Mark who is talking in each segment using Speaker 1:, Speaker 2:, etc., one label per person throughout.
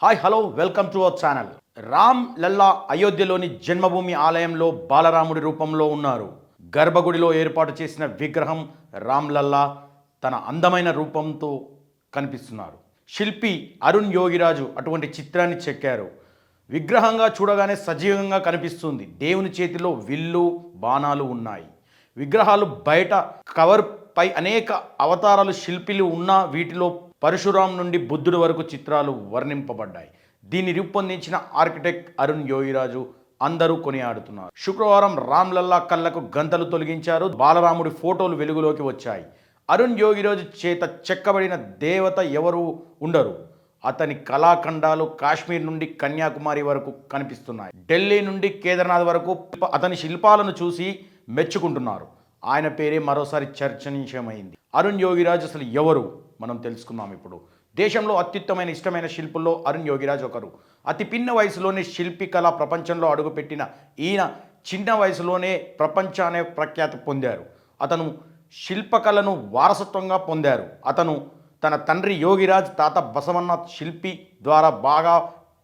Speaker 1: Hi hello welcome to our channel. Ram Lalla అయోధ్యలోని జన్మభూమి ఆలయంలో బాలరాముడి రూపంలో ఉన్నారు. గర్భగుడిలో ఏర్పాటు చేసిన విగ్రహం రామ్ లల్లా తన అందమైన రూపంతో కనిపిస్తున్నారు. శిల్పి అరుణ్ యోగిరాజు అటువంటి చిత్రాన్ని చెక్కారు. విగ్రహంగా చూడగానే సజీవంగా కనిపిస్తుంది. దేవుని చేతిలో విల్లు బాణాలు ఉన్నాయి. విగ్రహాలు బయట కవర్ పై అనేక అవతారాలు శిల్పిలు ఉన్న వీటిలో పరశురాం నుండి బుద్ధుడి వరకు చిత్రాలు వర్ణింపబడ్డాయి. దీన్ని రూపొందించిన ఆర్కిటెక్ట్ అరుణ్ యోగిరాజు అందరూ కొనియాడుతున్నారు. శుక్రవారం రామ్ లల్లా కళ్ళకు గంతలు తొలగించారు. బాలరాముడి ఫోటోలు వెలుగులోకి వచ్చాయి. అరుణ్ యోగిరాజు చేత చెక్కబడిన దేవత ఎవరు ఉండరు. అతని కళాఖండాలు కాశ్మీర్ నుండి కన్యాకుమారి వరకు కనిపిస్తున్నాయి. ఢిల్లీ నుండి కేదార్నాథ్ వరకు అతని శిల్పాలను చూసి మెచ్చుకుంటున్నారు. ఆయన పేరే మరోసారి చర్చనీయమైంది. అరుణ్ యోగిరాజు అసలు ఎవరు మనం తెలుసుకుందాం ఇప్పుడు. దేశంలో అత్యుత్తమైన ఇష్టమైన శిల్పుల్లో అరుణ్ యోగిరాజు ఒకరు. అతి పిన్న వయసులోనే శిల్పి కళా ప్రపంచంలో అడుగుపెట్టిన ఈయన చిన్న వయసులోనే ప్రపంచాన్ని ప్రఖ్యాతి పొందారు. అతను శిల్పకళను వారసత్వంగా పొందారు. అతను తన తండ్రి యోగిరాజ్, తాత బసవన్న శిల్పి ద్వారా బాగా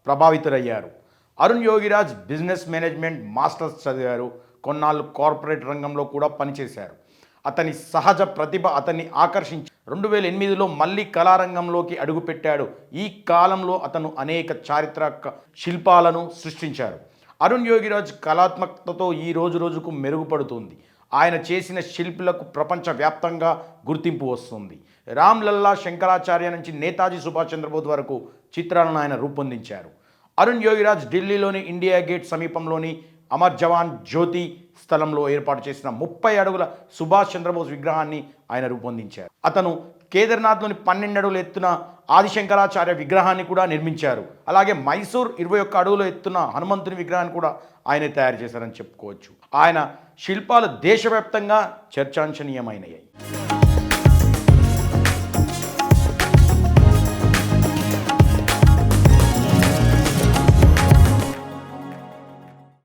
Speaker 1: ప్రభావితులయ్యారు. Arun Yogiraj business management masters చదివారు. కొన్నాళ్ళు కార్పొరేట్ రంగంలో కూడా పనిచేశారు. అతని సహజ ప్రతిభ అతన్ని ఆకర్షించి 2008లో మళ్ళీ కళారంగంలోకి అడుగుపెట్టాడు. ఈ కాలంలో అతను అనేక చారిత్రక శిల్పాలను సృష్టించారు. అరుణ్ యోగిరాజ్ కళాత్మకతతో ఈ రోజుకు మెరుగుపడుతుంది. ఆయన చేసిన శిల్పులకు ప్రపంచవ్యాప్తంగా గుర్తింపు వస్తుంది. రామ్ లల్లా శంకరాచార్య నుంచి నేతాజీ సుభాష్ చంద్రబోస్ వరకు చిత్రాలను ఆయన రూపొందించారు. అరుణ్ యోగిరాజ్ ఢిల్లీలోని ఇండియా గేట్ సమీపంలోని అమర్ జవాన్ జ్యోతి స్థలంలో ఏర్పాటు చేసిన 30 అడుగుల సుభాష్ చంద్రబోస్ విగ్రహాన్ని ఆయన రూపొందించారు. అతను కేదార్నాథ్లోని 12 అడుగుల ఎత్తున ఆదిశంకరాచార్య విగ్రహాన్ని కూడా నిర్మించారు. అలాగే మైసూర్ 21 అడుగుల ఎత్తున హనుమంతుని విగ్రహాన్ని కూడా ఆయనే తయారు చేశారని చెప్పుకోవచ్చు. ఆయన శిల్పాలు దేశవ్యాప్తంగా చర్చాంశనీయమైనవి.